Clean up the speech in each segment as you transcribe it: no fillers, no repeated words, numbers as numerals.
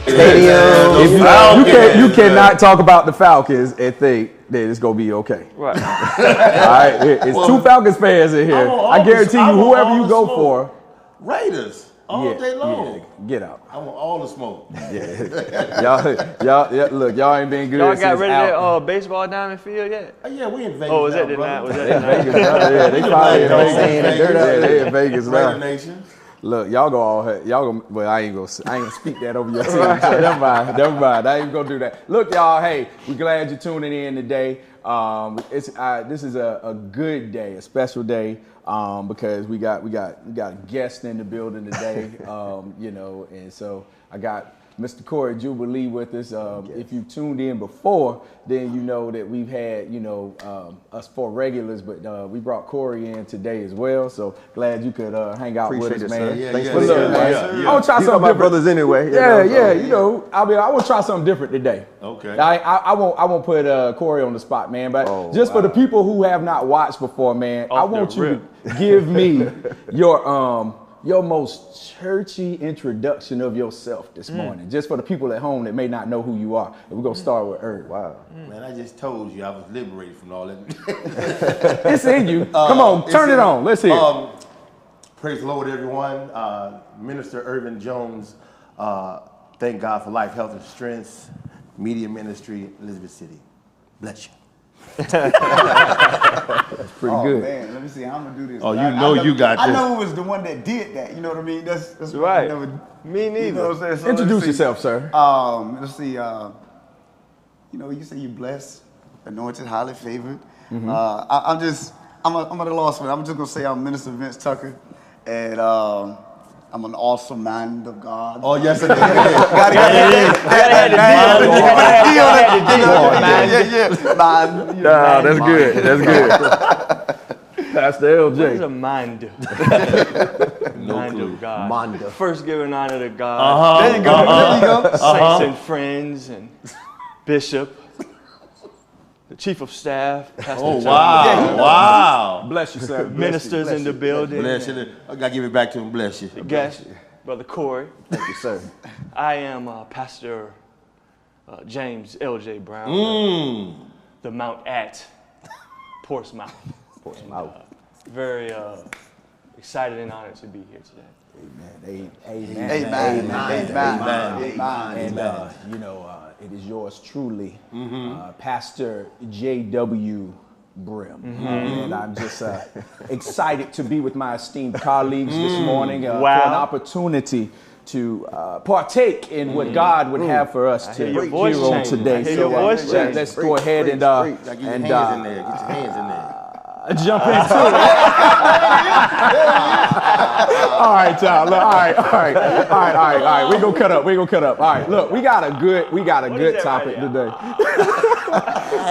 Stadium. You cannot talk about the Falcons and think that it's gonna be okay. Right. All right. It's two Falcons fans in here. I guarantee you, whoever you go for, Raiders. All day long. Yeah, get out. I want all the smoke. Y'all, look, y'all ain't been good. Y'all got rid of that baseball diamond field yet? Yeah, we in Vegas. Oh, was now, that brother. Was that Vegas? Yeah, they probably in Vegas. They in Vegas Raider now. Nation. Look, y'all go. Well, I ain't gonna speak that over your team. So never mind. I ain't gonna do that. Look, y'all. Hey, we glad you're tuning in today. This is a good day, a special day, because we got a guest in the building today. And so I got Mr. Corey Jubilee with us. If you tuned in before, then you know that we've had, us four regulars, but we brought Corey in today as well. So glad you could hang out with us, man. Thanks for listening, man. I want to try something different. My brothers anyway. I want to try something different today. Okay. I won't put Corey on the spot, man. But for the people who have not watched before, man, I want you to give me your most churchy introduction of yourself this morning, just for the people at home that may not know who you are. And we're gonna start with Herb. Wow. Man, I just told you I was liberated from all that. It's in you. Come on, turn it on. Let's hear it. Praise the Lord, everyone. Minister Irvin Jones, thank God for life, health, and strength. Media Ministry, Elizabeth City. Bless you. That's pretty good. Man, let me see. I'm gonna do this. Oh, you got this. I know it was the one that did that. You know what I mean? That's right. Me neither. You know what I'm saying? So Introduce yourself, sir. Let's see. You say you're blessed, anointed, highly favored. I'm at a loss for it. I'm just gonna say I'm Minister Vince Tucker, and I'm an awesome man of God. Oh, yes, it is. That's good. That's good. Pastor LJ. What is a mind? Mind of God. Mind. First giving honor to God. There you go. Saints and friends and bishop. The chief of staff. Pastor Wow. Bless you, sir. Ministers in the building. Bless you. I got to give it back to him. Bless you. The guest, Brother Corey. Thank you, sir. I am Pastor James LJ Brown. The Mount at Portsmouth. Very excited and honored to be here today. Amen. And it is yours truly, Pastor J.W. Brimm. And I'm just excited to be with my esteemed colleagues this morning for an opportunity to partake in what God would have for us to hear on today. So let's go ahead and get your hands in there. Jump into it. All right, y'all. All right. We gonna cut up. All right. Look, we got a good topic today.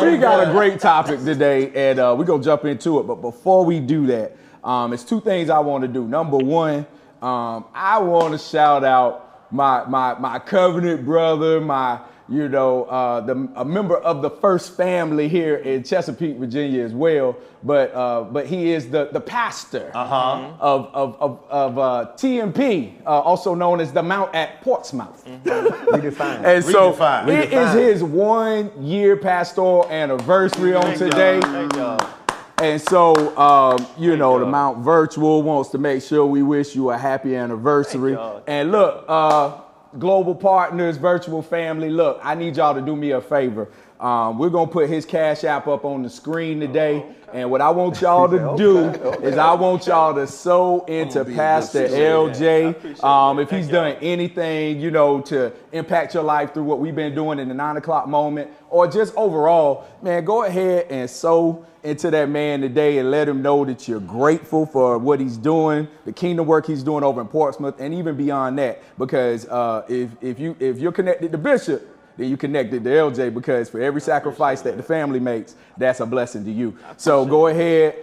We got a great topic today, and we're gonna jump into it. But before we do that, it's two things I want to do. Number one, I want to shout out my covenant brother, a member of the First Family here in Chesapeake, Virginia as well, but he is the pastor of TMP, also known as the Mount at Portsmouth. Redefined. And so it is his 1 year pastoral anniversary on today. And so, the Mount Virtual wants to make sure we wish you a happy anniversary. And look, global partners, virtual family, look, I need y'all to do me a favor. We're going to put his Cash App up on the screen today. And what I want y'all to do is I want y'all to sow into Pastor LJ. If he's done anything, to impact your life through what we've been doing in the 9 o'clock moment, or just overall, man, go ahead and sow into that man today and let him know that you're grateful for what he's doing, the kingdom work he's doing over in Portsmouth, and even beyond that. Because if you're connected to Bishop, then you connected to LJ, because for every sacrifice that the family makes, that's a blessing to you. So go ahead,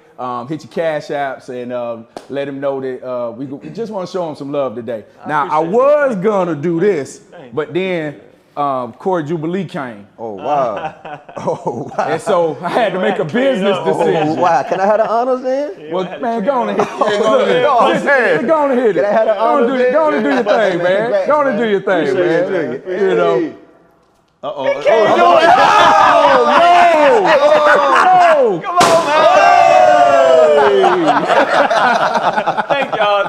hit your Cash Apps, and let him know that we just want to show him some love today. Now, I was going to do this, but then Core Jubilee came. Oh, wow. Oh, wow. And so I had to make a business decision. Oh, wow. Can I have the honors then? Well, man, go on and hit it. Go ahead. Go on and hit it. Can I have the honors then? Go on and do your thing, man. Go on and do your thing, man. You know. Uh-oh. Come on, man.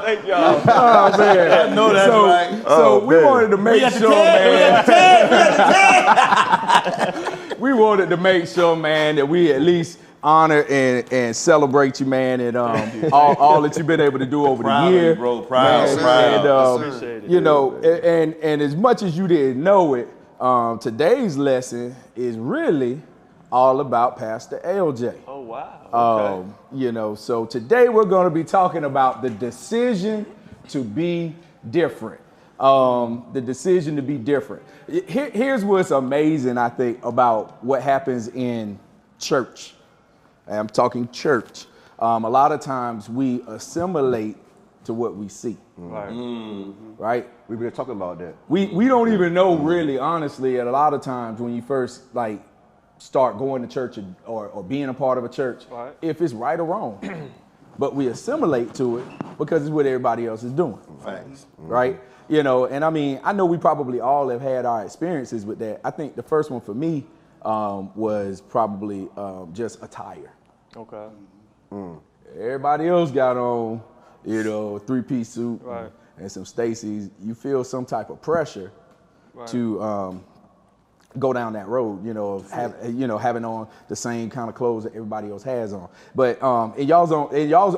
Thank y'all. Oh, man. I know that's right. So we wanted to make sure, man. We wanted to make sure, man, that we at least honor and celebrate you, man, and all that you've been able to do over Proud the of year. you, bro. Proud. And, you know, and as much as you didn't know it, today's lesson is really all about Pastor LJ. Oh, wow. Okay. You know, so today we're going to be talking about the decision to be different. The decision to be different. Here's what's amazing, I think, about what happens in church. I'm talking church. A lot of times we assimilate to what we see. Right. Right? We've been talking about that. We don't even know really, honestly, at a lot of times when you first start going to church or being a part of a church, Right. if it's right or wrong. But we assimilate to it because it's what everybody else is doing. Thanks. Right? You know, and I mean, I know we probably all have had our experiences with that. I think the first one for me was probably just attire. Okay. Everybody else got on, you know, a three-piece suit Right. and some Stacy's. You feel some type of pressure Right. to go down that road, you know, of having on the same kind of clothes that everybody else has on. But in y'all's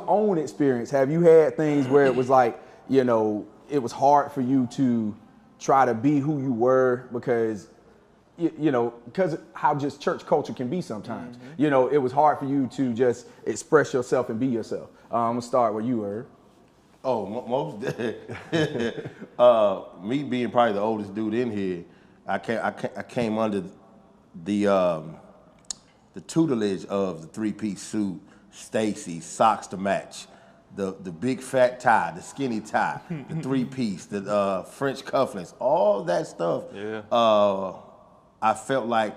own experience, have you had things where it was like, you know, it was hard for you to try to be who you were because, you know, because how just church culture can be sometimes. You know, it was hard for you to just express yourself and be yourself. I'm gonna start where you were. Oh, most me being probably the oldest dude in here, I came under the tutelage of the three-piece suit, Stacy, socks to match, the big fat tie, the skinny tie, the three-piece, the French cufflinks, all that stuff. Yeah. I felt like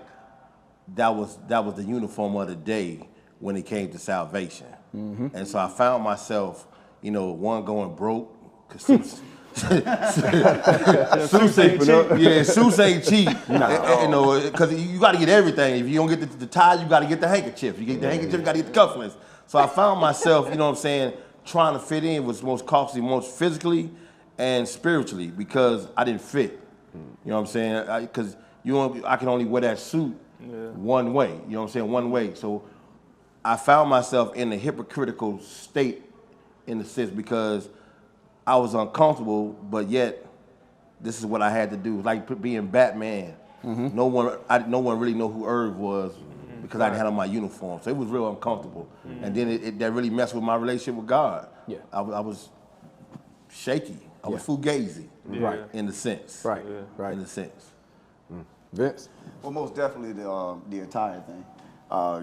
that was the uniform of the day when it came to salvation. And so I found myself, you know, one going broke, cause suits ain't cheap. Yeah, suits ain't cheap. You know, because you got to get everything. If you don't get the tie, you got to get the handkerchief. You get the handkerchief, you got to get the cufflinks. So I found myself, you know what I'm saying, trying to fit in was most costly, most physically and spiritually, because I didn't fit. You know what I'm saying? Because I can only wear that suit one way. You know what I'm saying? One way. So I found myself in a hypocritical state in a sense because I was uncomfortable, but yet this is what I had to do. Like being Batman. No one really know who Irv was because I didn't have on my uniform. So it was real uncomfortable. And then that really messed with my relationship with God. Yeah. I was shaky. I was fugazi. Right. In the sense. Right. Right. In the sense. Vince? Well, most definitely the attire thing.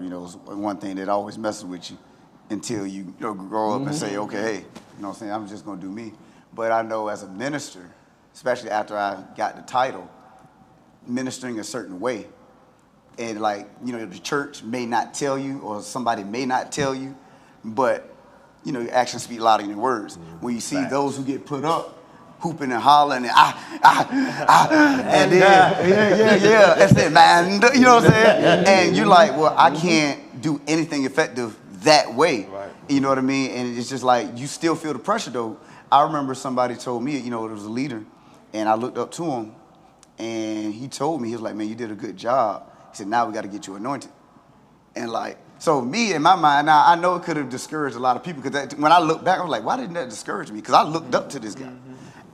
You know, it's one thing that always messes with you until you grow up and say, okay, hey, you know what I'm saying, I'm just gonna do me. But I know as a minister, especially after I got the title, ministering a certain way, and like, you know, the church may not tell you or somebody may not tell you, but, you know, your actions speak louder than your words. When you see those who get put up, hooping and hollering and and then that's it, man. You know what I'm saying? And you're like, well, I can't do anything effective that way. Right. You know what I mean? And it's just like you still feel the pressure though. I remember somebody told me, you know, it was a leader, and I looked up to him, and he told me, he was like, man, you did a good job. He said, now we got to get you anointed. And like, so me in my mind, now I know it could have discouraged a lot of people because when I look back, I was like, why didn't that discourage me? Because I looked up to this guy.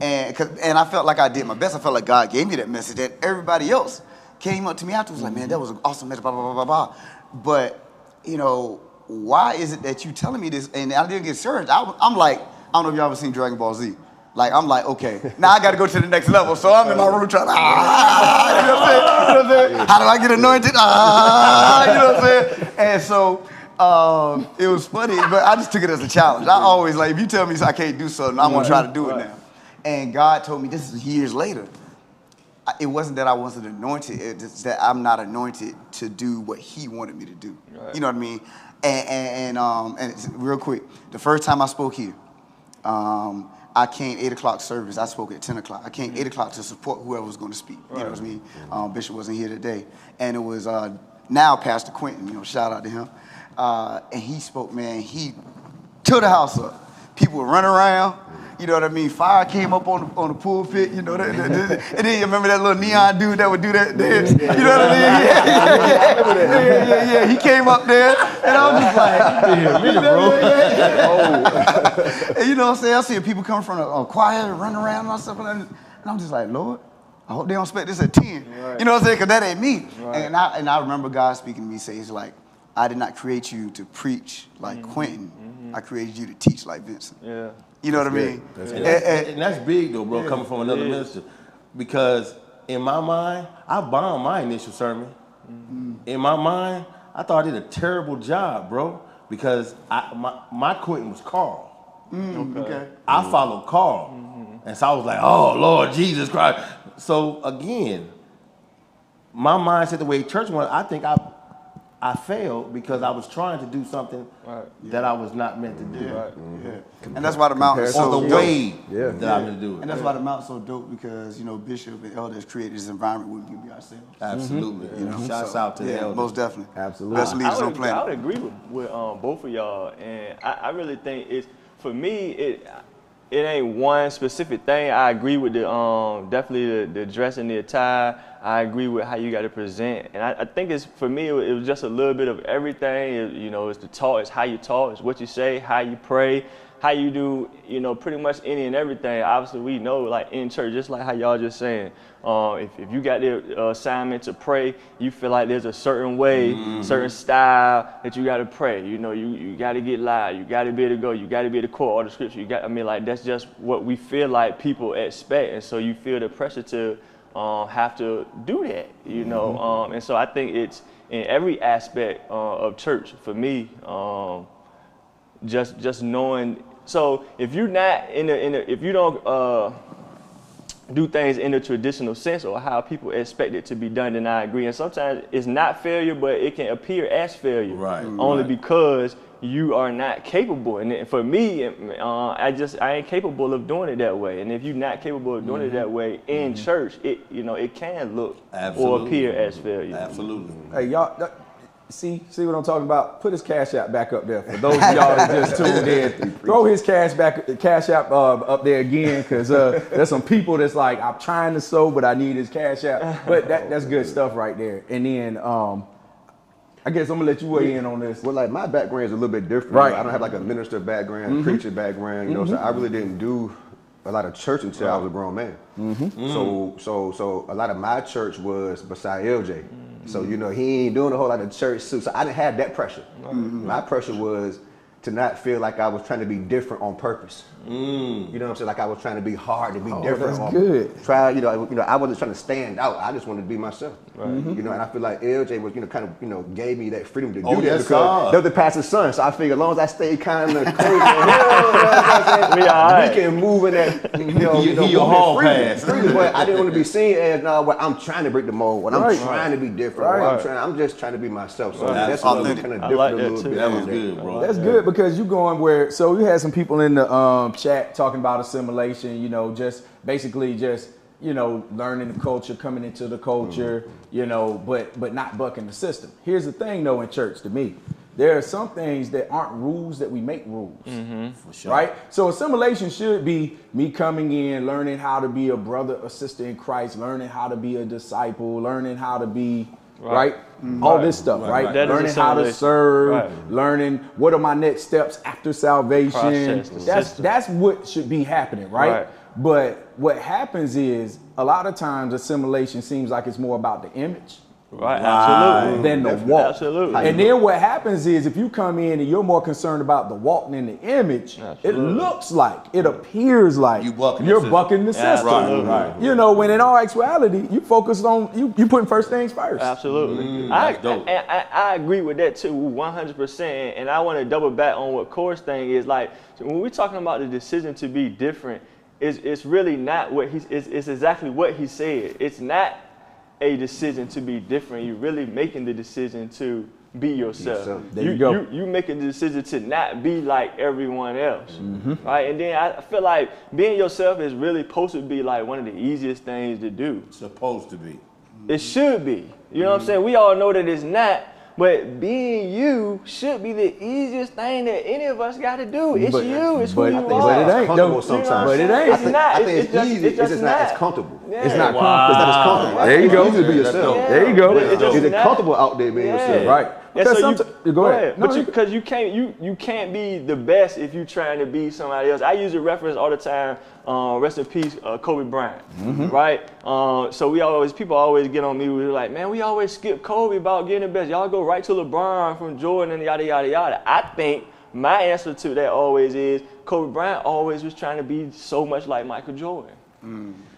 And I felt like I did my best. I felt like God gave me that message that everybody else came up to me afterwards like, man, that was an awesome message, blah, blah, blah, blah, blah. But, you know, why is it that you telling me this? And I didn't get discouraged. I'm like, I don't know if y'all ever seen Dragon Ball Z. Like, I'm like, okay, now I got to go to the next level. So I'm in my room trying to, you know what I'm saying? How do I get anointed? You know what I'm saying? And so it was funny, but I just took it as a challenge. I always, like, if you tell me I can't do something, I'm going to try to do it now. And God told me, this is years later, it wasn't that I wasn't anointed. It's that I'm not anointed to do what he wanted me to do. Right. You know what I mean? And it's real quick, the first time I spoke here, I came 8 o'clock service. I spoke at 10 o'clock. I came 8 o'clock to support whoever was going to speak. Right. You know what I mean? Bishop wasn't here today. And it was now Pastor Quentin, you know, shout out to him. And he spoke, man, he tore the house up. People were running around. You know what I mean? Fire came up on the pulpit, you know. And then you remember that little neon dude that would do that dance? You know what I mean? Yeah. He came up there, and I was just like, and you know what I'm saying? I see people coming from a choir and running around and all stuff, and I'm just like, Lord, I hope they don't expect this at 10. Right. You know what I'm saying? Because that ain't me. Right. And I remember God speaking to me, say, he's like, I did not create you to preach like Quentin. I created you to teach like Vincent. Yeah. You know what I mean? And that's big though, bro, coming from another minister. Because in my mind, I bombed my initial sermon. In my mind, I thought I did a terrible job, bro. Because my Quentin was Carl. Okay. I followed Carl. And so I was like, oh, Lord Jesus Christ. So again, my mindset, the way church went, I think I failed because I was trying to do something that I was not meant to do. Right. And that's why the mountain is so dope. The way that I'm going to do it. And that's why the mountain's so dope because, you know, Bishop and elders created this environment where we can be ourselves. Absolutely. You know, shouts out to the elders. Most definitely. Absolutely. Best leaders on planet. I would agree with both of y'all. And I really think it's, for me, it ain't one specific thing. I agree with the definitely the dress and the attire. I agree with how you got to present, and I think it's, for me, it was just a little bit of everything. You know, it's the talk, it's how you talk, it's what you say, how you pray, how you do, you know, pretty much any and everything. Obviously, we know, like in church, just like how y'all just saying, if you got the assignment to pray, you feel like there's a certain way, certain style that you got to pray. You know, you got to get loud, you got to be able to go, you got to be able to quote all the scripture. I mean, like that's just what we feel like people expect, and so you feel the pressure to have to do that, you know. And so I think it's in every aspect of church for me. Just knowing. So if you're not if you don't do things in the traditional sense or how people expect it to be done, then I agree. And sometimes it's not failure, but it can appear as failure. Right. Only because you are not capable. And for me, I ain't capable of doing it that way. And if you're not capable of doing it that way in church, it can look or appear as failure. Absolutely. Hey, y'all, see what I'm talking about? Put his Cash App back up there. For those of y'all that just tuned in, throw his Cash App up there again, because there's some people that's like, I'm trying to sow, but I need his Cash App. But that's good stuff right there. And then I guess I'm gonna let you weigh in on this. Well, like my background is a little bit different. Right. I don't have like a minister background, preacher background. You know, so I really didn't do a lot of church until I was a grown man. So a lot of my church was beside LJ. So you know, he ain't doing a whole lot of church. So I didn't have that pressure. My pressure was to not feel like I was trying to be different on purpose. You know what I'm saying? Like I was trying to be hard to be different. That's good. I wasn't trying to stand out. I just wanted to be myself. Right. You know, and I feel like LJ was, kind of, gave me that freedom to do that because they're the pastor's son. So I figured as long as I stay kind of crazy, we can move in that, he your hall pass. But I didn't want to be seen as I'm trying to break the mold. When I'm trying to be different. I'm just trying to be myself. So that's what kind of different a little bit. That was good, bro. That's good because you going where. So you had some people in the chat talking about assimilation. Just basically learning the culture, coming into the culture. But not bucking the system. Here's the thing, though, in church, to me, there are some things that aren't rules that we make rules. For sure. Right? So assimilation should be me coming in, learning how to be a brother or sister in Christ, learning how to be a disciple, learning how to be right? All this stuff, right? Learning how to serve, learning what are my next steps after salvation. That's what should be happening, right? But what happens is a lot of times assimilation seems like it's more about the image. Absolutely. Than the walk. Absolutely. And then what happens is if you come in and you're more concerned about the walk than the image, it looks like, it appears like you're bucking the system. Right. When in all actuality, you focus on, you putting first things first. Absolutely. I agree with that too, 100%. And I want to double back on what Corey's thing is. Like, when we're talking about the decision to be different, it's really not what it's exactly what he said. It's not a decision to be different. You're really making the decision to be yourself. There you go. You making the decision to not be like everyone else, right? And then I feel like being yourself is really supposed to be like one of the easiest things to do. Supposed to be. It should be. You know what I'm saying? We all know that it's not. But being you should be the easiest thing that any of us got to do. It's you. It's who you are. But it ain't though. Sometimes. But it ain't. It's not. I think it's easy. It's just not as comfortable. Yeah. It's not It's not as comfortable. There you go. It's easy to be yourself. Yeah. There you go. But it's just Is it not. comfortable out there being yourself? Right. And so Go ahead. No, But because you can't be the best if you're trying to be somebody else. I use a reference all the time. Rest in peace, Kobe Bryant. Right. So people always get on me. We're like, man, we always skip Kobe about getting the best. Y'all go right to LeBron from Jordan and yada yada yada. I think my answer to that always is Kobe Bryant always was trying to be so much like Michael Jordan.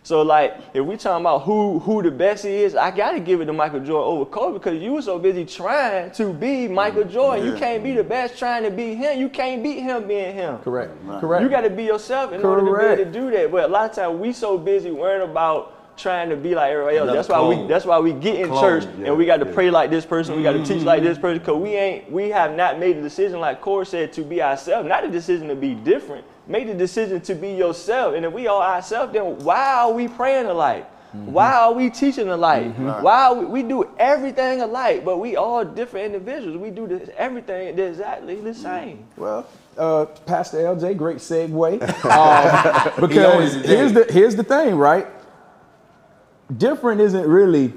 So like, if we talking about who the best is, I gotta give it to Michael Jordan over Kobe because you were so busy trying to be Michael Jordan. You can't be the best trying to be him. You can't beat him being him. Correct. Correct. You gotta be yourself in order to be able to do that. But a lot of times we so busy worrying about trying to be like everybody else. That's why we get in church and we got to pray like this person. We got to teach like this person because we have not made the decision, like Corey said, to be ourselves. Not a decision to be different. Make the decision to be yourself. And if we are ourselves, then why are we praying alike? Why are we teaching alike? Why are we do everything alike, but we all different individuals. We do everything exactly the same. Well, Pastor LJ, great segue. Because here's the thing, right? Different isn't really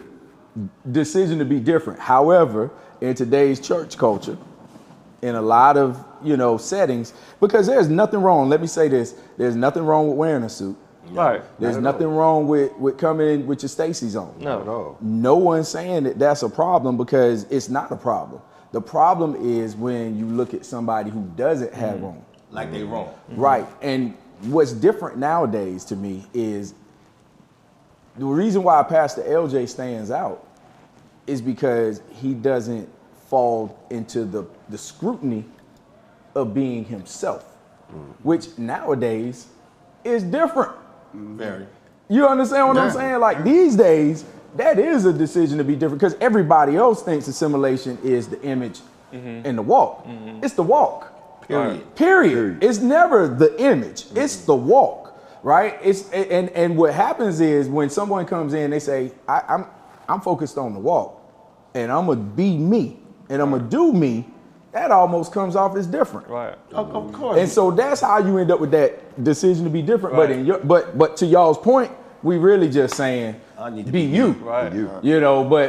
decision to be different. However, in today's church culture, in a lot of settings, because there's nothing wrong. Let me say this: there's nothing wrong with wearing a suit. Right. There's nothing wrong with coming in with your Stacy's on. No, at all. No one's saying that that's a problem because it's not a problem. The problem is when you look at somebody who doesn't have on. Like they wrong. Right. And what's different nowadays to me is the reason why Pastor LJ stands out is because he doesn't fall into the scrutiny of being himself, which nowadays is different. Very. You understand what I'm saying? Like these days, that is a decision to be different because everybody else thinks assimilation is the image and the walk. It's the walk. Period. It's never the image. It's the walk, right? And what happens is when someone comes in, they say, I'm focused on the walk, and I'm gonna be me, and I'm gonna do me. That almost comes off as different. Right. Of course. And so that's how you end up with that decision to be different. Right. But to y'all's point, we really just saying I need to be you. Right.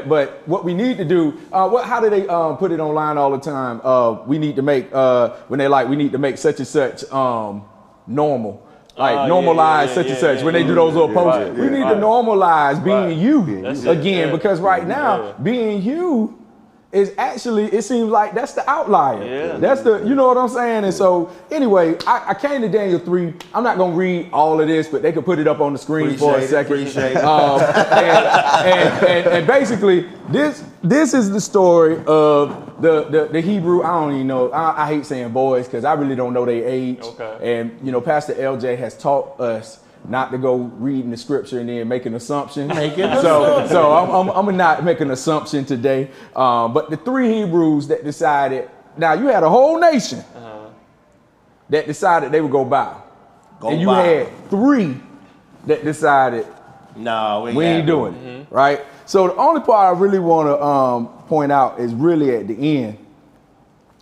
But what we need to do, how do they put it online all the time? We need to make when they we need to make such and such normal. Normalize such and such. When they do those little posts, we need to normalize being you again because right now being you is actually, it seems like that's the outlier. Yeah. That's the, you know what I'm saying? And so anyway, I came to Daniel 3. I'm not gonna read all of this, but they could put it up on the screen for a second. Appreciate it. And basically, this is the story of the Hebrew. I don't even know. I hate saying boys because I really don't know their age. Okay. And Pastor LJ has taught us not to go reading the scripture and then make an assumption. So I'm gonna not make an assumption today. But the 3 Hebrews that decided, now you had a whole nation that decided they would go bow. And you had 3 that decided, no, we ain't doing it, right? So the only part I really want to point out is really at the end,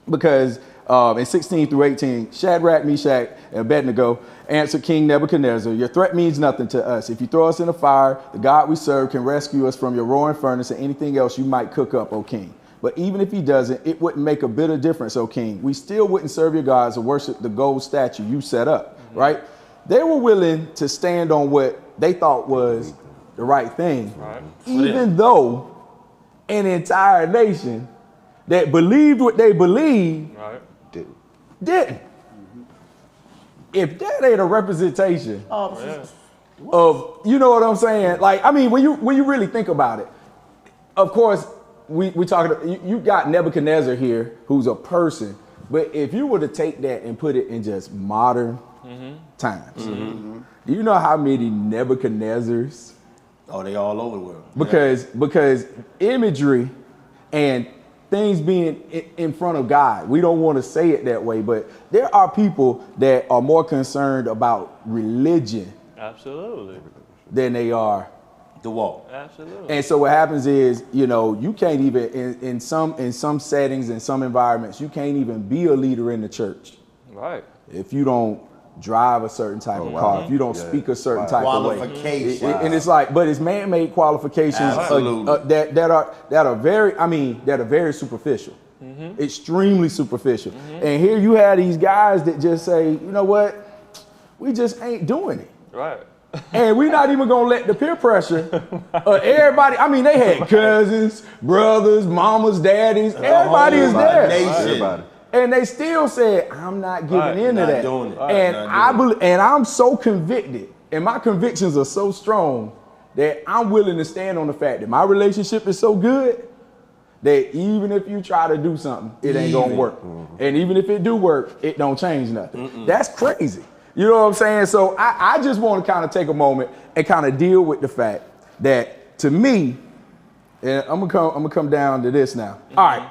because in 16 through 18, Shadrach, Meshach, and Abednego answered King Nebuchadnezzar, your threat means nothing to us. If you throw us in a fire, the God we serve can rescue us from your roaring furnace and anything else you might cook up, O king. But even if he doesn't, it wouldn't make a bit of difference, O king. We still wouldn't serve your gods or worship the gold statue you set up, right? They were willing to stand on what they thought was the right thing, even though an entire nation that believed what they believed didn't. If that ain't a representation of, you know what I'm saying? Like, I mean, when you really think about it, of course, we talking. You got Nebuchadnezzar here, who's a person, but if you were to take that and put it in just modern times. You know how many Nebuchadnezzars? Oh, they all over the world. Because imagery and things being in front of God, we don't want to say it that way, but there are people that are more concerned about religion Absolutely. than they are The walk. Absolutely. And so what happens is, you know, you can't even in some settings, in some environments, you can't even be a leader in the church Right. if you don't drive a certain type of car, if you don't speak a certain type of way. Qualifications. And it's like, but it's man-made qualifications that are very superficial, extremely superficial. And here you have these guys that just say, you know what, we just ain't doing it. Right. And we're not even gonna let the peer pressure everybody. I mean, they had cousins, brothers, mamas, daddies. Everybody is there. Everybody. And they still said, I'm not giving into that. Doing it. And I'm so convicted, and my convictions are so strong that I'm willing to stand on the fact that my relationship is so good that even if you try to do something, it ain't gonna work. And even if it do work, it don't change nothing. That's crazy. You know what I'm saying? So I just want to kind of take a moment and kind of deal with the fact that, to me, and I'm gonna come down to this now. All right.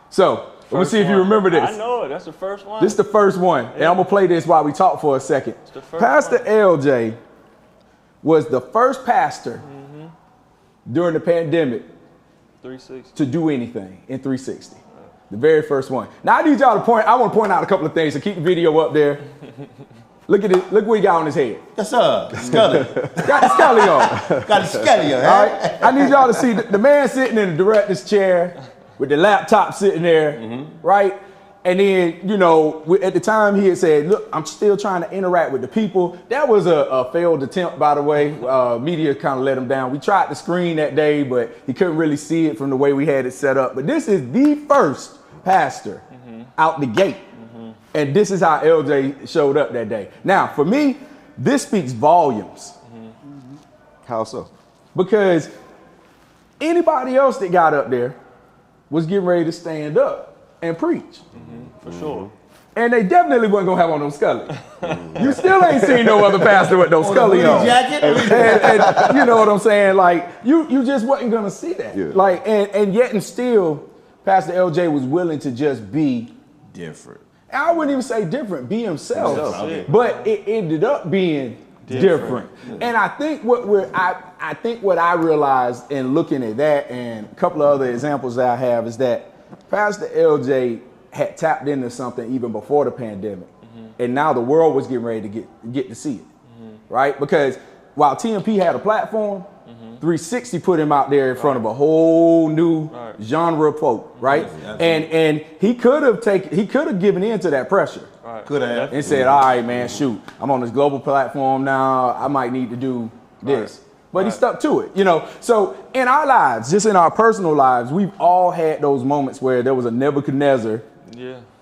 So let me see if you remember this. I know it. That's the first one. This is the first one. And I'm going to play this while we talk for a second. Pastor LJ was the first pastor during the pandemic 360 to do anything in 360. The very first one. Now I need y'all to I want to point out a couple of things to keep the video up there. Look at it. Look what he got on his head. Yes, sir. Scully. Got the scully on. Got the scully on. All right. I need y'all to see the man sitting in the director's chair with the laptop sitting there, right? And then, you know, at the time he had said, look, I'm still trying to interact with the people. That was a failed attempt, by the way. Media kind of let him down. We tried to screen that day, but he couldn't really see it from the way we had it set up. But this is the first pastor out the gate. And this is how LJ showed up that day. Now, for me, this speaks volumes. How so? Because anybody else that got up there was getting ready to stand up and preach. For sure. And they definitely wasn't gonna have on no scully. You still ain't seen no other pastor with no scully on. Jacket? And you know what I'm saying? Like, you just wasn't gonna see that. Yeah. Like, and yet and still, Pastor LJ was willing to just be Different. I wouldn't even say different, be himself. Okay. But it ended up being different. And I think I think what I realized in looking at that and a couple of other examples that I have is that Pastor LJ had tapped into something even before the pandemic. And now the world was getting ready to get to see it. Right? Because while TMP had a platform, 360 put him out there in front of a whole new genre of folk, right? And he could have given in to that pressure. Could have. And said, all right, man, shoot, I'm on this global platform now. I might need to do this. But he stuck to it, you know? So in our lives, just in our personal lives, we've all had those moments where there was a Nebuchadnezzar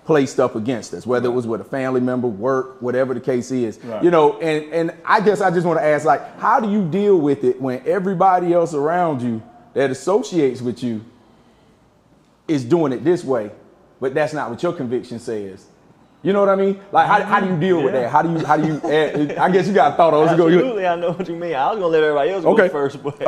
placed up against us, whether it was with a family member, work, whatever the case is. You know, and I guess I just want to ask, like, how do you deal with it when everybody else around you that associates with you is doing it this way, but that's not what your conviction says? You know what I mean? Like, how do you deal with that? How do you? I guess you got a thought on it. Absolutely, I know what you mean. I was gonna let everybody else go first, but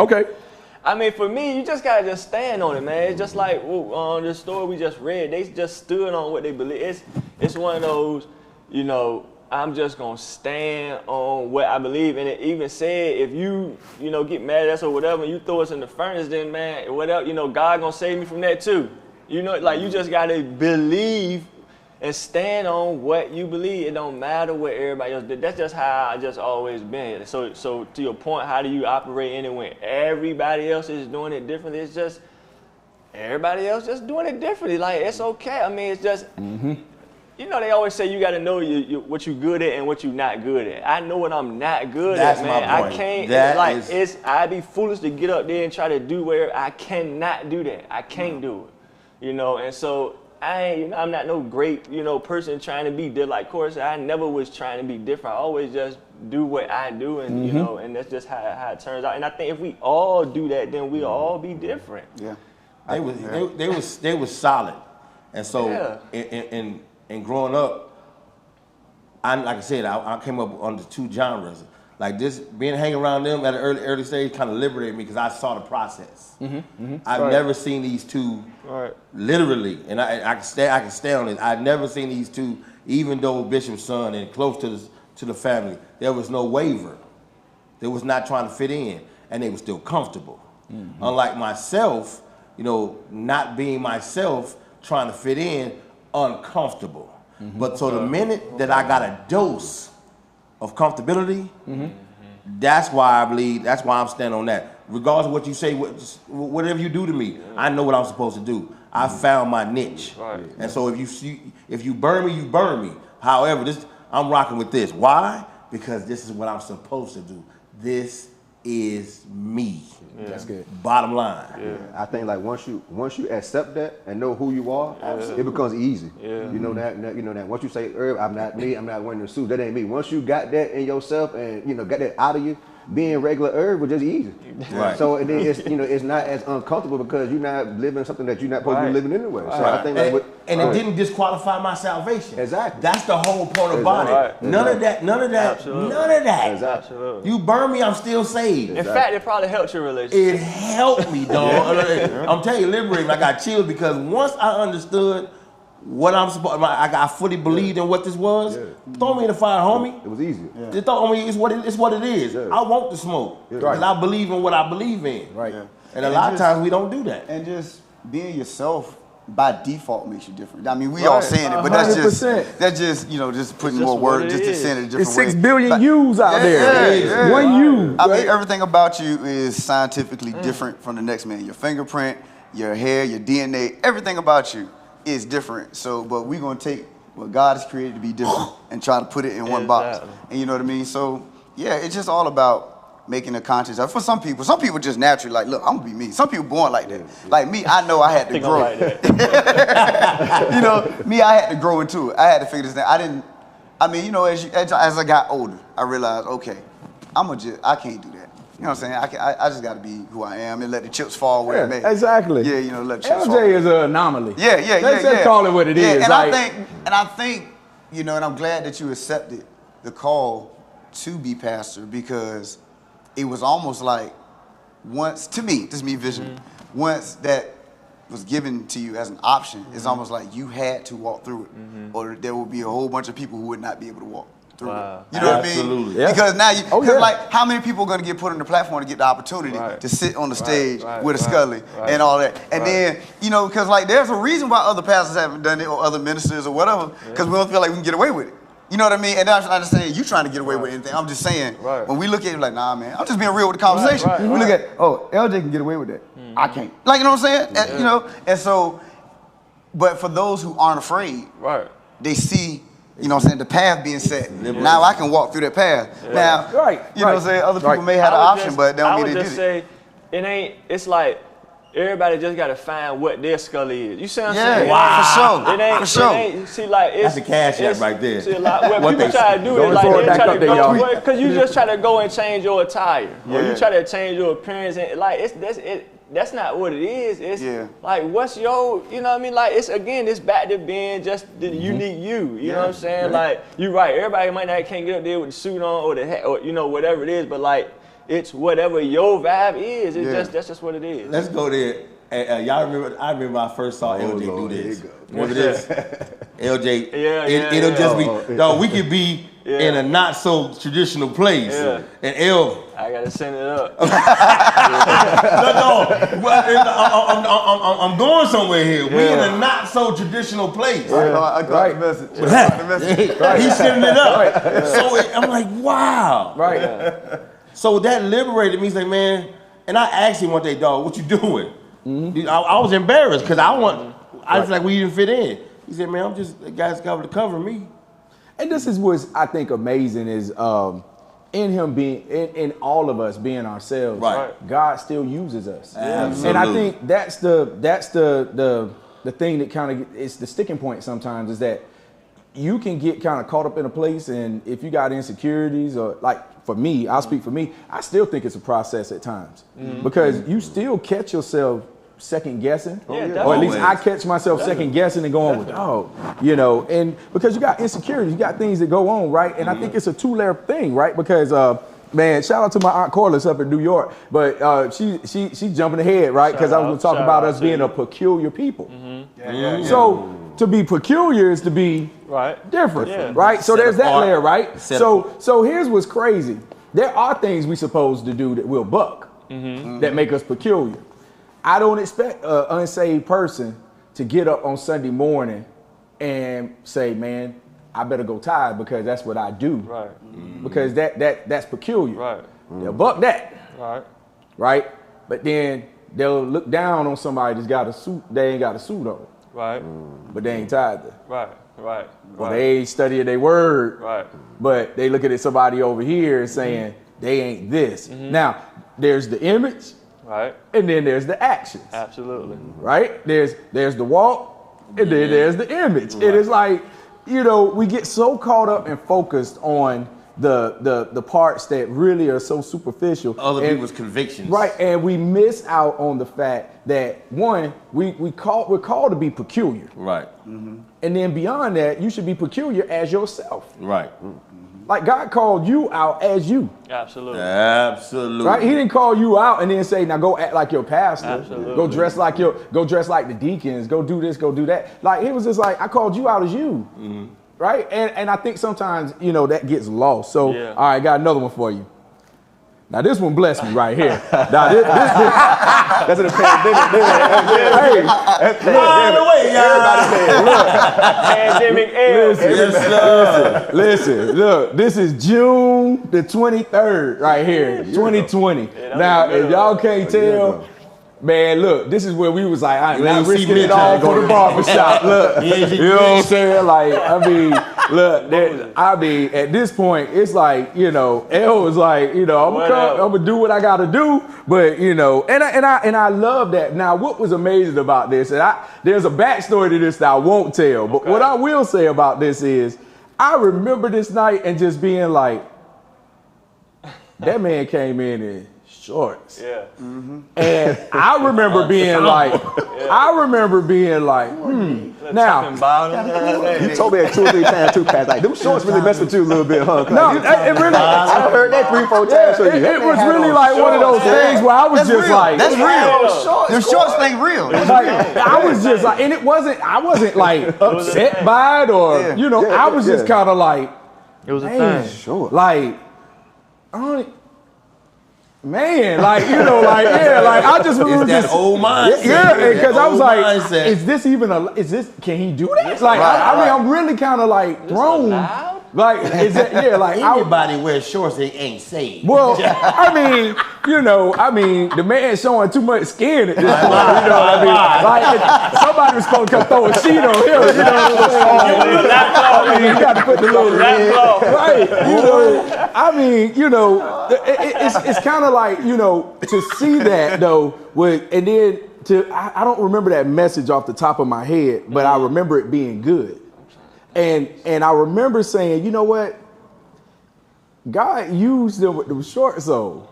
I mean, for me, you just gotta just stand on it, man. It's just like the story we just read. They just stood on what they believe. It's one of those, you know, I'm just gonna stand on what I believe. And it even said, if you get mad at us or whatever, and you throw us in the furnace, then man, whatever, God gonna save me from that too. You know, like you just gotta believe and stand on what you believe. It don't matter what everybody else did. That's just how I just always been. So to your point, how do you operate in it when everybody else is doing it differently? It's just everybody else just doing it differently. Like, it's okay. I mean, it's just, you know, they always say you got to know what you good at and what you not good at. I know what I'm not good at, man. My point. I can't, I'd be foolish to get up there and try to do where I cannot do that. I can't do it, you know, and so I'm not no great, person trying to be different. Like Corey said, I never was trying to be different. I always just do what I do, and you know, and that's just how it turns out. And I think if we all do that, then we'll all be different. Yeah, they was solid, and so in growing up, like I said, I came up on the 2 genres. Like this, hanging around them at an early stage kind of liberated me because I saw the process. I've never seen these two literally, and I can stay on it. I've never seen these two, even though Bishop's son and close to the family, there was no waiver. They was not trying to fit in, and they were still comfortable. Unlike myself, you know, not being myself, trying to fit in, uncomfortable. But so the minute that I got a dose of comfortability, that's why I believe, that's why I'm standing on that. Regardless of what you say, whatever you do to me, I know what I'm supposed to do. I found my niche. And so if you burn me, you burn me. However, I'm rocking with this. Why? Because this is what I'm supposed to do. This is me. That's good. Bottom line. I think like once you accept that and know who you are, it becomes easy. You know that. Once you say, "Herb, I'm not me. I'm not wearing the suit. That ain't me." Once you got that in yourself and got that out of you, being regular Herb was just easy. So and then it's not as uncomfortable because you're not living something that you're not supposed to be living anyway. So I think and it didn't disqualify my salvation. Exactly. That's the whole point about it. None of that. Absolutely. None of that. Absolutely. You burn me, I'm still saved. In fact, it probably helped your relationship. It helped me, dog. I'm telling you, liberating. I got chills because once I understood what I'm supposed, I fully believed in what this was. Throw me in the fire, homie. It was easy. Just throw me. It's what it is. I want the smoke because I believe in what I believe in. And a lot of times we don't do that. And just being yourself by default makes you different. I mean, we all saying it, but that's just just putting more words, just to saying it a different It's way. 6 billion yous out there. One you. I mean, everything about you is scientifically different from the next man. Your fingerprint, your hair, your DNA, everything about you is different. So, but we're gonna take what God has created to be different and try to put it in one box. And you know what I mean? So, yeah, it's just all about making a conscious effort. For some people just naturally like, look, I'm gonna be me. Some people born like that. Like me, I know I had to grow. Me, I had to grow into it. I had to figure this out. As I got older, I realized, okay, I can't do that. You know what I'm saying? I just got to be who I am and let the chips fall where it may. Exactly. Yeah, let the chips fall. LJ is an anomaly. Let's call it what it is. And I think, and I'm glad that you accepted the call to be pastor because it was almost like once, to me, this is me vision, once that was given to you as an option, it's almost like you had to walk through it or there would be a whole bunch of people who would not be able to walk through it. You know what I mean? Yeah. Because now like how many people are going to get put on the platform to get the opportunity to sit on the stage with a Scully and all that? And then, because like there's a reason why other pastors haven't done it or other ministers or whatever, because we don't feel like we can get away with it. You know what I mean? And I'm not saying you trying to get away with anything. I'm just saying when we look at it like, nah, man, I'm just being real with the conversation. We look at, LJ can get away with that. I can't. Like, you know what I'm saying? And, and so, but for those who aren't afraid, they see, the path being set. Now I can walk through that path. Now, you know what I'm saying? Other people may have the option, but they don't mean they did it. Say, it's like, everybody just gotta find what their Scully is. You see what I'm saying? Wow. For sure. See, like that's a cash app right there. See, like what people try to do is like they try to go because you just try to go and change your attire, or you try to change your appearance, and like that's not what it is. It's like what's your, you know what I mean? Like it's back to being just the unique you. You know what I'm saying? Like you're right. Everybody might not can't get up there with the suit on or the hat or whatever it is, but like. It's whatever your vibe is. It's that's just what it is. Let's go there. Y'all remember? I remember I first saw LJ do this. Remember this? LJ. It'll just be. No, we could be in a not so traditional place. And I gotta send it up. I'm going somewhere here. We in a not so traditional place. I got the message. He's sending it up. So I'm like, wow. So that liberated me. He's like, man, and I asked him one day, dog, what you doing? I was embarrassed because I feel like we didn't fit in. He said, man, I'm just the guy's covered to cover me. And this is what's I think amazing is in him being in all of us being ourselves. God still uses us. Absolutely. And I think that's the thing that kind of it's the sticking point sometimes is that you can get kind of caught up in a place, and if you got insecurities or like. For me, I'll speak for me, I still think it's a process at times because you still catch yourself second guessing, Yeah, or at least I always. catch myself second guessing and going with, oh, you know, and because you got insecurities, you got things that go on, right? And I think it's a two-layer thing, right? Because man, shout out to my Aunt Corliss up in New York, but she jumping ahead, right? Because I was going to talk about us being a peculiar people. So to be peculiar is to be different, right? So there's that layer, right? So here's what's crazy. There are things we supposed to do that will buck, that make us peculiar. I don't expect an unsaved person to get up on Sunday morning and say, man, I better go tithe because that's what I do. Right. Because that's peculiar. Right. They'll buck that. Right. But then they'll look down on somebody that's got a suit. They ain't got a suit on. Right. But they ain't tithing. Right. Or they ain't studying their word. Right. But they looking at somebody over here and saying they ain't this. Now, there's the image. Right. And then there's the actions. Absolutely. Right? There's the walk, and then there's the image. Right. And it's like, you know, we get so caught up and focused on the parts that really are so superficial. Other people's convictions. Right. And we miss out on the fact that, one, we're called to be peculiar. Right. And then beyond that, you should be peculiar as yourself. Right. Like God called you out as you. Absolutely. Right? He didn't call you out and then say, now go act like your pastor. Absolutely. Go dress like the deacons. Go do this, go do that. Like he was just like, I called you out as you. Right? And I think sometimes, you know, that gets lost. So all right, got another one for you. Now this one blessed me right here. Now this that's in the pandemic. Hey, that's pandemic. Pandemic. Listen. Look, this is June the 23rd right here, 2020. Now, if y'all can't tell, man, look, this is where we was like, I'm not risking it all for the barbershop. Look, you know what I'm saying? Like, I mean, look, at this point, it's like, you know, L was like, you know, I'm gonna do what I gotta do, but you know, and I love that. Now, what was amazing about this, and there's a backstory to this that I won't tell, but what I will say about this is, I remember this night and just being like, that man came in shorts. Yeah. And I remember being like, now. You told me at 2 or 3 times too, Pat. Like them shorts really mess with you a little bit, huh? No, it really. I heard that 3-4 times. It was really like one of those things where I was just like, that's real. Them shorts ain't real. I was just like, and I wasn't like upset by it or, you know, I was just kind of like, it was a thing. Sure. Like, man, like, you know, like, yeah, like, I just remember it's that old mindset. Yeah, because I was like, is this, can he do that? Like, I mean, I'm really kind of like thrown. Like, is that, like. Anybody wears shorts, they ain't saved. Well, I mean, you know, the man showing too much skin at this point, you know what I mean? Like, somebody was supposed to come throw a sheet on him, you know. I mean, you got to put the little, right, you know, I mean, you know, it's kind of like, you know, to see that though, and then I don't remember that message off the top of my head, but I remember it being good. And I remember saying, you know what? God used them with them shorts on,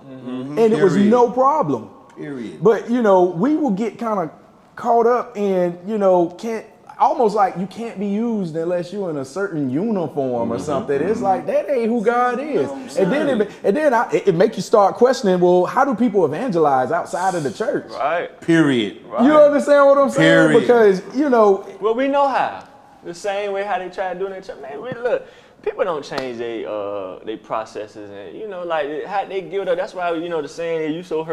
and it was no problem. Period. But, you know, we will get kind of caught up in, you know, almost like you can't be used unless you're in a certain uniform or something. It's like, that ain't who God is. And then it make you start questioning, well, how do people evangelize outside of the church? Right. Period. Right. You understand what I'm saying? Period. Because, you know. Well, we know how. The same way how they try to do it in the church. Man, look, people don't change they processes, and you know, like how they give it up. That's why, you know, the saying is, you so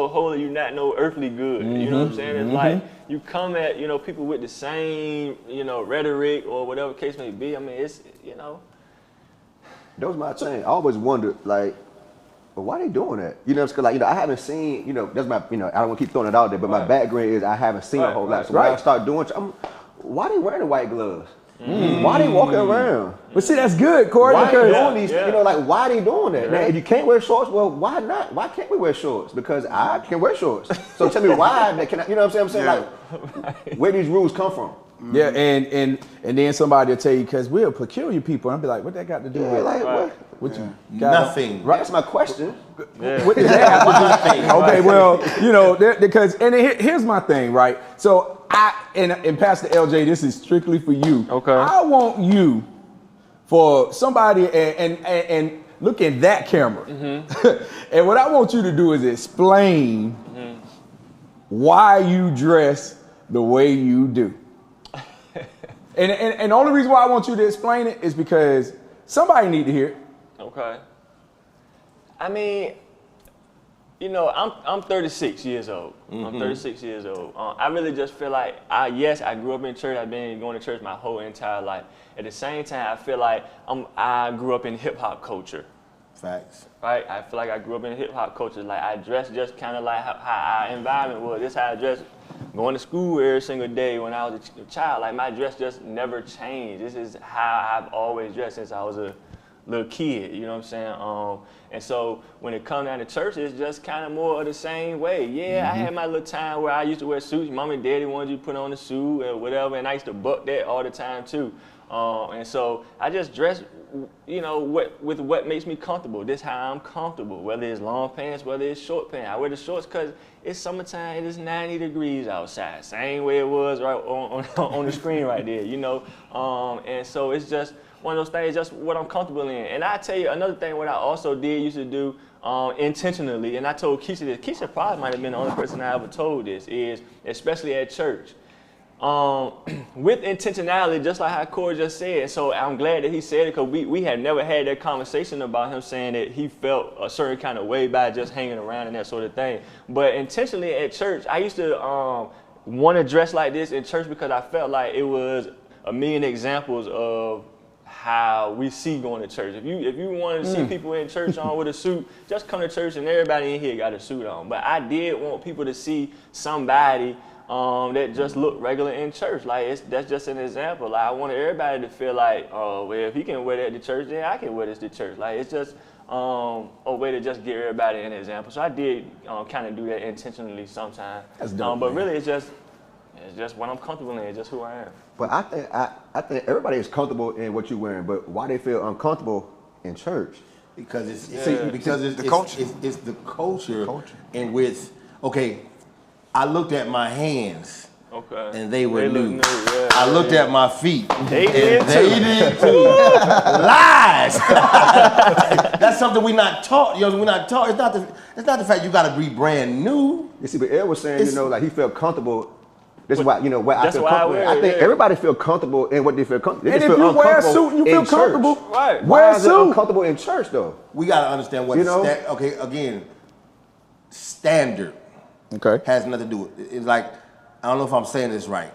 holy, you not no earthly good. You know what I'm saying? It's like you come at, you know, people with the same, you know, rhetoric or whatever case may be. I mean, it's, you know. That was my thing. I always wondered, like, well, why are they doing that? You know, because, like, you know, I haven't seen, you know, that's my, you know, I don't want to keep throwing it out there, but my background is I haven't seen a whole lot. So when I start doing, why they wearing the white gloves? Why they walking around? But see, that's good, Corey. Why they doing these? You know, like, why they doing that? Now, if you can't wear shorts, well, why not? Why can't we wear shorts? Because I can wear shorts. So tell me why? Can I, you know what I'm saying? Like, where these rules come from? Yeah, and then somebody will tell you, because we're peculiar people. And I'll be like, what that got to do with? Like, What you got? Nothing. Right, that's my question. What does that have to do? Okay, well, because here's my thing, right? So and Pastor LJ, this is strictly for you. Okay. I want you for somebody and look at that camera. And what I want you to do is explain why you dress the way you do. And the only reason why I want you to explain it is because somebody need to hear it. Okay. I mean, I'm 36 years old. I'm 36 years old. I really just feel like, I grew up in church. I've been going to church my whole entire life. At the same time, I feel like I grew up in hip hop culture. Facts. Right? I feel like I grew up in hip hop culture. Like, I dress just kind of like how our environment was. This is how I dress. Going to school every single day when I was a child. Like, my dress just never changed. This is how I've always dressed since I was a little kid, you know what I'm saying? And so when it comes down to church, it's just kind of more of the same way. Yeah, I had my little time where I used to wear suits. Mom and daddy wanted you to put on a suit or whatever, and I used to buck that all the time too. And so I just dress, with what makes me comfortable. This is how I'm comfortable, whether it's long pants, whether it's short pants. I wear the shorts because it's summertime, it is 90 degrees outside. Same way it was right on the screen right there, And so it's just one of those things, just what I'm comfortable in. And I tell you another thing, what I also used to do intentionally, and I told Keisha this. Keisha probably might have been the only person I ever told this, is especially at church. With intentionality, just like how Corey just said. So I'm glad that he said it, because we had never had that conversation about him saying that he felt a certain kind of way by just hanging around and that sort of thing. But intentionally at church, I used to want to dress like this in church because I felt like it was a million examples of how we see going to church. If you want to see people in church on with a suit, just come to church and everybody in here got a suit on. But I did want people to see somebody that just looked regular in church. Like, that's just an example. Like, I wanted everybody to feel like, oh, well, if he can wear that to church, then I can wear this to church. Like, it's just a way to just give everybody an example. So I did kind of do that intentionally sometimes. That's dope, but really, it's just what I'm comfortable in. It's just who I am. But I think everybody is comfortable in what you're wearing, but why they feel uncomfortable in church? Because it's the culture. It's the culture. And with, okay, I looked at my hands. Okay. And they were new. I looked at my feet. They did too. Lies. That's something we're not taught. We're not taught. It's not the fact you got to be brand new. You see, but Ed was saying, like he felt comfortable. This is why, what I that's feel why I comfortable. wear I it, think yeah. everybody feel comfortable in what they feel comfortable. They And just if feel you wear a uncomfortable suit and you feel in comfortable, church. Right. Wear Why a is it suit. uncomfortable in church though? We got to understand what okay, again, standard has nothing to do with it. It's like, I don't know if I'm saying this right.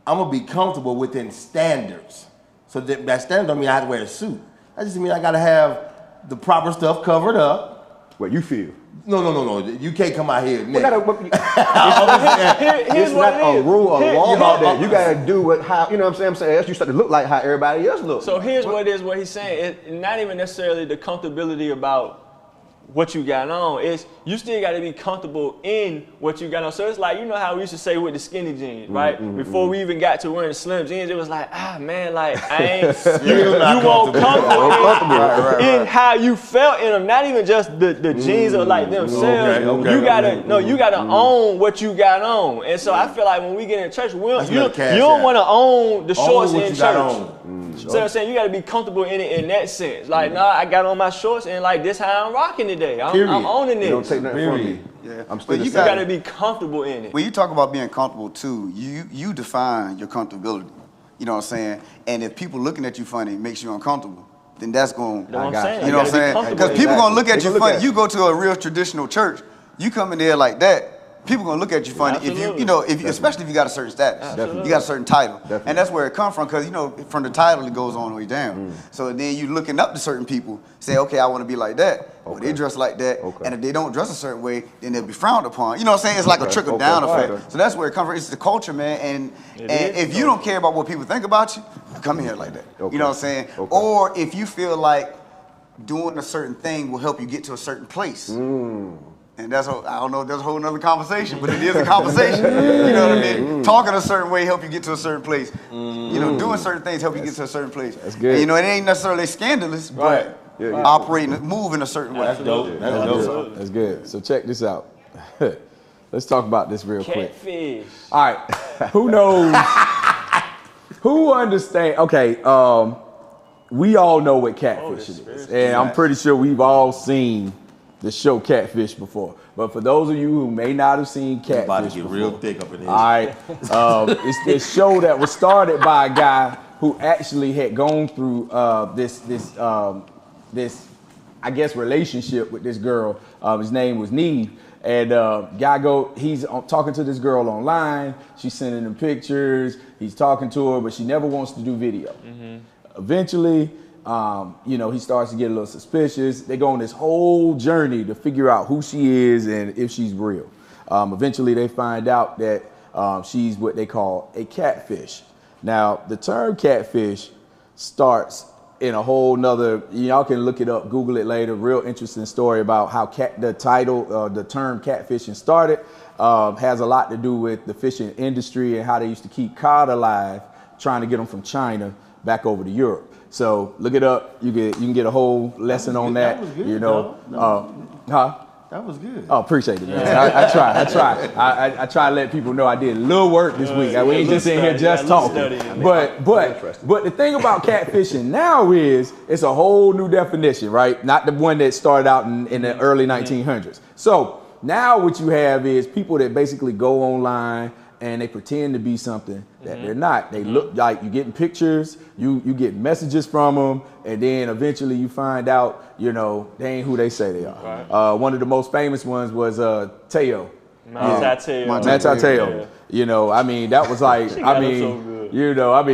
I'm going to be comfortable within standards. So that standard don't mean I have to wear a suit. That just means I got to have the proper stuff covered up. What you feel? No. You can't come out here. Here's It's what not it a is. rule or law about that. You Here- gotta do how you know what I'm saying? Else you start to look like how everybody else looks. So here's what it is, what he's saying. It's not even necessarily the comfortability about what you got on. It's you still got to be comfortable in what you got on. So it's like, how we used to say with the skinny jeans, right? Before we even got to wearing the slim jeans, it was like, man, like I ain't. you won't comfortable in how you felt in them. Not even just the jeans or like themselves. You gotta own what you got on. And so I feel like when we get in church, you don't want to own the shorts in church. So I'm saying you got to be comfortable in it in that sense. Like, I got on my shorts and like this how I'm rocking today. I'm owning this. You don't take nothing from me. Yeah. I'm still But the you same. got to be comfortable in it. When you talk about being comfortable too, you define your comfortability. You know what I'm saying? And if people looking at you funny makes you uncomfortable, then that's going. That's what I'm saying. You know what I'm saying? Because people gonna look at you funny. You go to a real traditional church, you come in there like that. People gonna look at you funny especially if you got a certain status, you got a certain title, and that's where it comes from. Because from the title it goes on the way down. So then you looking up to certain people, say, okay, I want to be like that. Well, they dress like that, and if they don't dress a certain way, then they'll be frowned upon. You know what I'm saying? It's like a trickle down effect. So that's where it comes from. It's the culture, man. And if you don't care about what people think about you, come in here like that. You know what I'm saying? Or if you feel like doing a certain thing will help you get to a certain place. And I don't know if that's a whole nother conversation, but it is a conversation. You know what I mean? Talking a certain way help you get to a certain place. Doing certain things help you get to a certain place. That's good. And, it ain't necessarily scandalous, but operate and move in a certain way. That's dope. That's dope. That's good. So check this out. Let's talk about this real quick. Catfish. All right. Who knows? Who understand? Okay. We all know what catfish is, and I'm pretty sure we've all seen the show Catfish before. But for those of you who may not have seen Catfish About to get before, real thick up in here. all right, it's this show that was started by a guy who actually had gone through this I guess relationship with this girl. His name was Neve. And he's talking to this girl online. She's sending him pictures. He's talking to her, but she never wants to do video. Eventually, he starts to get a little suspicious. They go on this whole journey to figure out who she is and if she's real. Eventually, they find out that she's what they call a catfish. Now, the term catfish starts in a whole nother, y'all can look it up, Google it later, real interesting story about how the term catfishing started. Has a lot to do with the fishing industry and how they used to keep cod alive, trying to get them from China back over to Europe. So look it up. You can get a whole lesson on that. That was good, That was good. Oh, appreciate it, man. I try. I try to let people know I did a little work this week. We ain't just in here just talking. But the thing about catfishing now is it's a whole new definition, right? Not the one that started out in the early 1900s. So now what you have is people that basically go online and they pretend to be something that they're not. They look like you getting pictures, you get messages from them, and then eventually you find out, they ain't who they say they are. Right. One of the most famous ones was Teo. Mateo. That was like,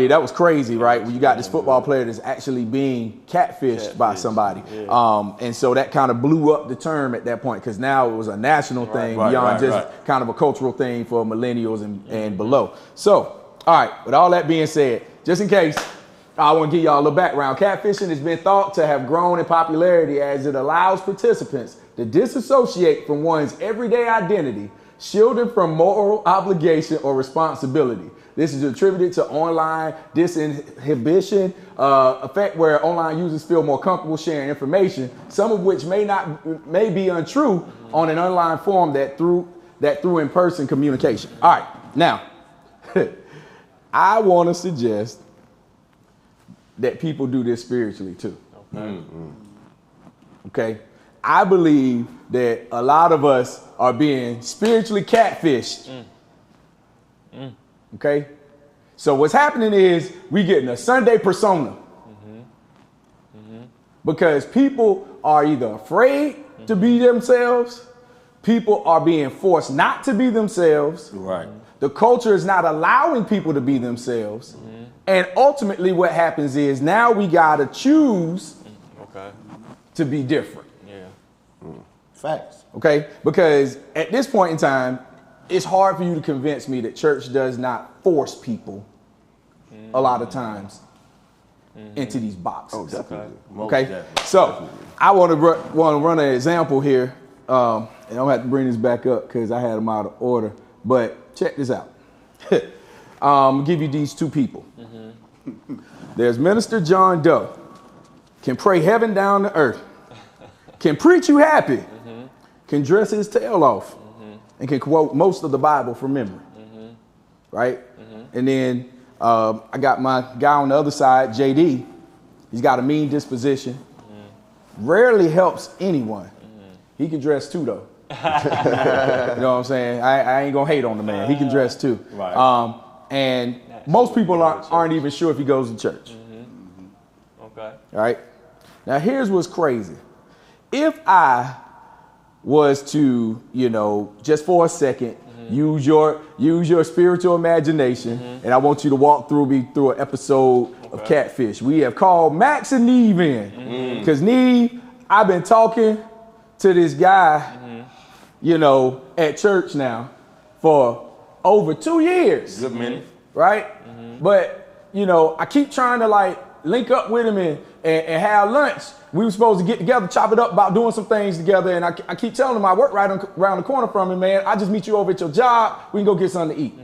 that was crazy, right? When you got this football player that's actually being catfished by somebody. Yeah. And so that kind of blew up the term at that point because now it was a national thing beyond just kind of a cultural thing for millennials and below. So, all right, with all that being said, just in case, I want to give y'all a little background. Catfishing has been thought to have grown in popularity as it allows participants to disassociate from one's everyday identity, shielded from moral obligation or responsibility. This is attributed to online disinhibition effect where online users feel more comfortable sharing information, some of which may be untrue on an online forum that through in-person communication. All right, now, I want to suggest that people do this spiritually too. Okay? I believe that a lot of us are being spiritually catfished. Okay? So what's happening is we getting a Sunday persona. Because people are either afraid to be themselves, people are being forced not to be themselves. Right. The culture is not allowing people to be themselves. And ultimately what happens is now we gotta choose to be different. Facts. Okay? Because at this point in time, it's hard for you to convince me that church does not force people a lot of times into these boxes. Oh, definitely. Okay? Definitely. So I want to run an example here. And I'm gonna have to bring this back up because I had them out of order. But check this out. I'll give you these two people. There's Minister John Doe. Can pray heaven down to earth. Can preach you happy. Can dress his tail off. And can quote most of the Bible from memory. Right? And then I got my guy on the other side, JD. He's got a mean disposition. Rarely helps anyone. He can dress too, though. You know what I'm saying? I ain't gonna hate on the man. He can dress too. Right. And most people aren't even sure if he goes to church. Okay. All right. Now here's what's crazy. If I was to, just for a second, use your spiritual imagination, and I want you to walk through an episode of Catfish. We have called Max and Neve in, because Neve, I've been talking to this guy, at church now for over 2 years. Good minute. Right? But, I keep trying to link up with him and have lunch. We were supposed to get together, chop it up about doing some things together. And I keep telling him I work right around the corner from him, man. I just meet you over at your job. We can go get something to eat.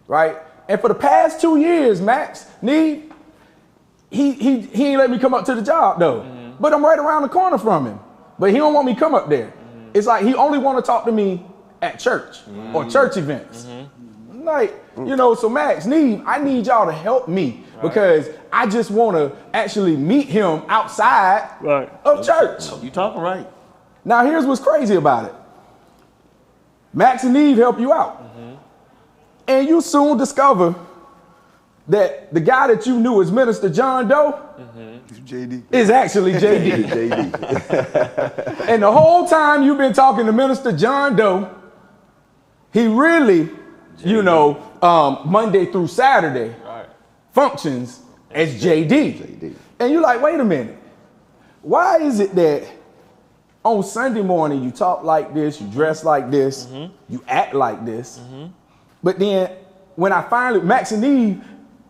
Right? And for the past 2 years, Max, Neve, he ain't let me come up to the job though. but I'm right around the corner from him. But he don't want me to come up there. It's like he only want to talk to me at church or church events. Like, you know, so Max, Neve, I need y'all to help me because I just want to actually meet him outside of church. You talking right. Now, here's what's crazy about it. Max and Neve help you out. And you soon discover that the guy that you knew as Minister John Doe JD. is actually JD. And the whole time you've been talking to Minister John Doe, he really, you know, Monday through Saturday functions as JD. And you're like, wait a minute. Why is it that on Sunday morning you talk like this, you dress like this, you act like this, but then when I finally, Max and Eve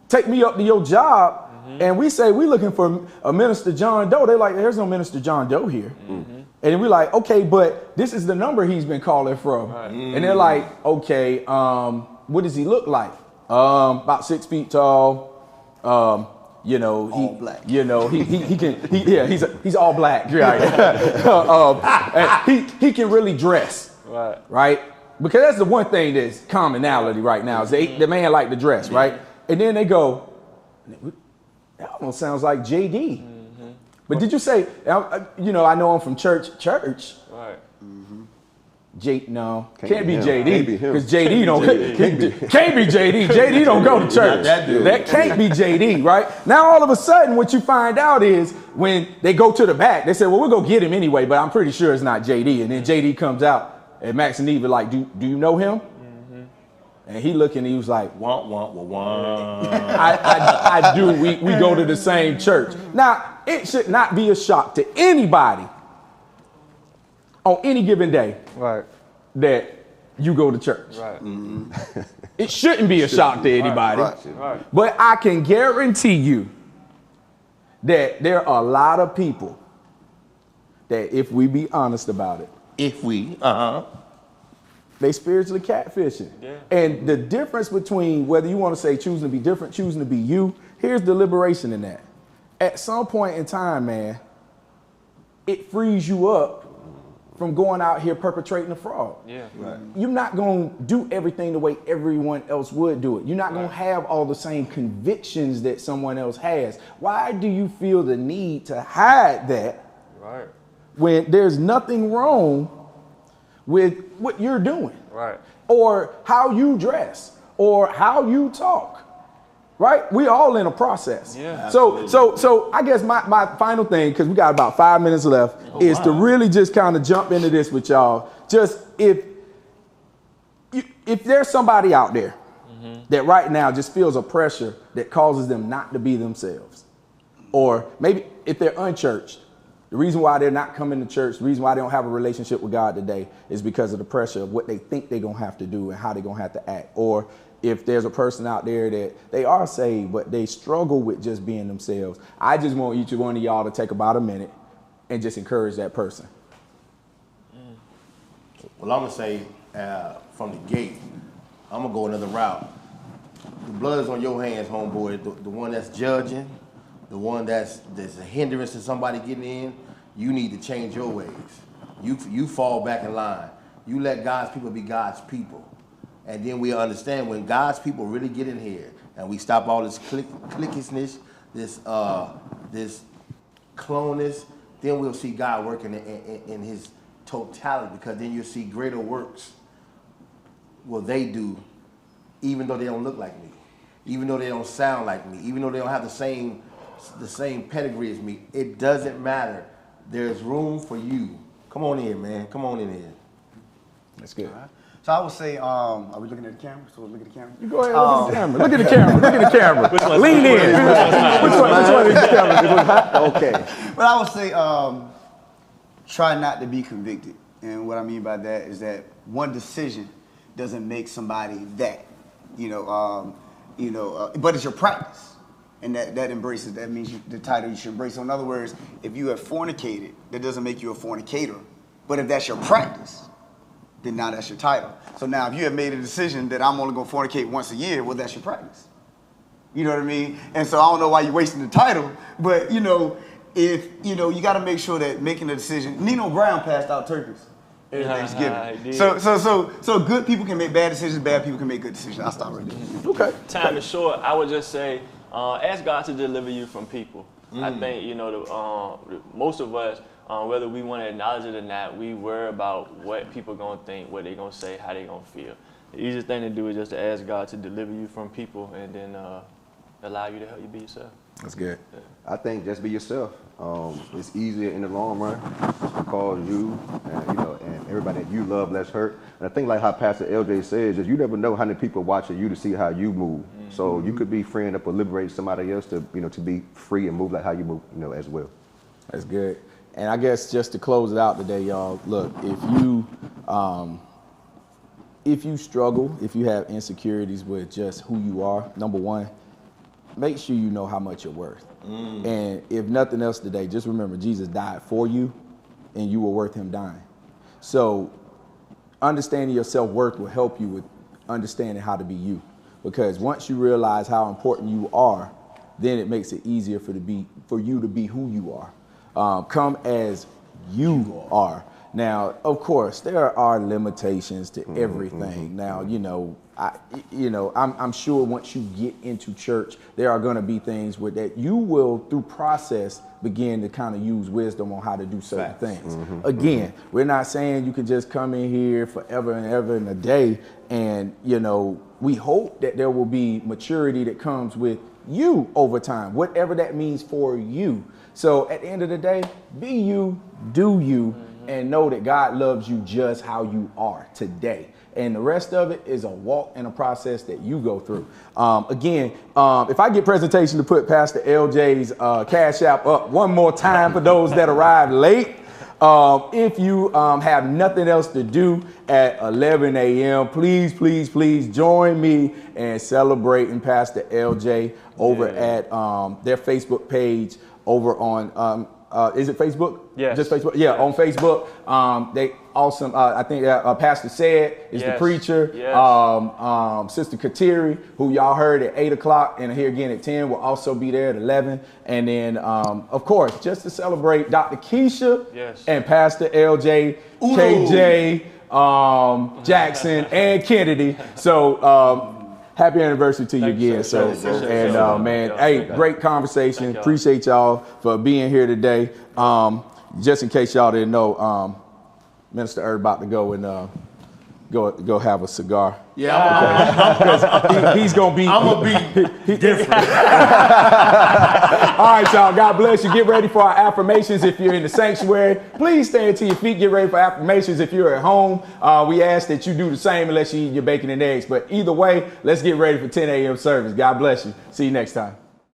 take me up to your job and we say we looking for a Minister John Doe, they're like, there's no Minister John Doe here. And we're like, okay, but this is the number he's been calling from. And they're like, okay, what does he look like? About 6 feet tall. You know, all black. You know, he's all black. He can really dress. Right? Because that's the one thing that's commonality right now is the man like to dress, right? And then they go, that almost sounds like JD. But did you say, you know, I know him from church. Right. No, can't be JD because JD don't can't be JD. JD don't go to church. That can't be JD, right? Now all of a sudden, what you find out is when they go to the back, they say, "Well, we'll go get him anyway," but I'm pretty sure it's not JD. And then JD comes out, and Max and Eve are like, "Do you know him?" And he looking, and he was like, I do. We go to the same church. Now it should not be a shock to anybody on any given day that you go to church. It shouldn't be a shock to anybody. But I can guarantee you that there are a lot of people that if we be honest about it, they spiritually catfishing. And the difference between whether you want to say choosing to be different, choosing to be you, here's the liberation in that. At some point in time, man, it frees you up from going out here perpetrating a fraud. You're not going to do everything the way everyone else would do it. You're not going to have all the same convictions that someone else has. Why do you feel the need to hide that when there's nothing wrong with what you're doing or how you dress or how you talk? Right? We all in a process. So I guess my final thing, because we got about 5 minutes left, is to really just kind of jump into this with y'all. Just if there's somebody out there that right now just feels a pressure that causes them not to be themselves, or maybe if they're unchurched, the reason why they're not coming to church, the reason why they don't have a relationship with God today is because of the pressure of what they think they're going to have to do and how they're going to have to act. Or if there's a person out there that they are saved, but they struggle with just being themselves, I just want each one of y'all to take about a minute and just encourage that person. Well, I'm going to say from the gate, I'm going to go another route. The blood is on your hands, homeboy. The one that's judging, the one that's a hindrance to somebody getting in, you need to change your ways. You fall back in line. You let God's people be God's people. And then we understand when God's people really get in here and we stop all this clickishness, this cloneness, then we'll see God working in his totality, because then you'll see greater works will they do, even though they don't look like me, even though they don't sound like me, even though they don't have the same pedigree as me. It doesn't matter. There's room for you. Come on in, man. Come on in here. That's good. So I would say, are we looking at the camera? So look at the camera. You go ahead, look at the camera. Look at the camera. Look at the camera. Lean in. Which one is the camera? Okay. But I would say, try not to be convicted. And what I mean by that is that one decision doesn't make somebody that, but it's your practice. And that embraces, that means the title you should embrace. So in other words, if you have fornicated, that doesn't make you a fornicator. But if that's your practice, then now that's your title. So now if you have made a decision that I'm only going to fornicate once a year, well, that's your practice. You know what I mean? And so I don't know why you're wasting the title, but if you know, you got to make sure that making a decision. Nino Brown passed out turkeys every Thanksgiving. So good people can make bad decisions. Bad people can make good decisions. I'll stop right there. Okay. Time is short. I would just say, ask God to deliver you from people. I think, you know, most of us, whether we want to acknowledge it or not, we worry about what people going to think, what they going to say, how they going to feel. The easiest thing to do is just to ask God to deliver you from people and then allow you to help you be yourself. That's good. Yeah. I think just be yourself. It's easier in the long run because you and you know and everybody that you love less hurt. And I think like how Pastor LJ says is you never know how many people watching you to see how you move. So you could be freeing up or liberating somebody else to to be free and move like how you move as well. That's good. And I guess just to close it out today, y'all, look, if you struggle, if you have insecurities with just who you are, number one, make sure you know how much you're worth. And if nothing else today, just remember Jesus died for you and you were worth him dying. So understanding your self-worth will help you with understanding how to be you. Because once you realize how important you are, then it makes it easier for you to be who you are. Come as you are. Now, of course, there are limitations to everything. Now, I'm sure once you get into church, there are going to be things that you will, through process, begin to kind of use wisdom on how to do certain things. Again, we're not saying you can just come in here forever and ever and a day. And, we hope that there will be maturity that comes with you over time, whatever that means for you. So at the end of the day, be you, do you, and know that God loves you just how you are today. And the rest of it is a walk and a process that you go through. Again, if I get presentation to put Pastor LJ's Cash App up one more time for those that arrived late. If you have nothing else to do at 11 a.m., please join me in celebrating Pastor LJ over at their Facebook page over on, is it Facebook? Yes. Just Facebook? Yeah, on Facebook. They awesome. I think Pastor Said is the preacher. Yes. Sister Kateri, who y'all heard at 8 o'clock and here again at 10, will also be there at 11. And then, of course, just to celebrate Dr. Keisha and Pastor LJ, KJ, Jackson, and Kennedy. So, happy anniversary to you again. So, and man, hey, great conversation. Appreciate y'all for being here today. Just in case y'all didn't know, Minister Erb about to go and go have a cigar. Yeah, he's gonna be. I'm gonna be different. All right, y'all. God bless you. Get ready for our affirmations. If you're in the sanctuary, please stand to your feet. Get ready for affirmations. If you're at home, we ask that you do the same unless you eat your bacon and eggs. But either way, let's get ready for 10 a.m. service. God bless you. See you next time.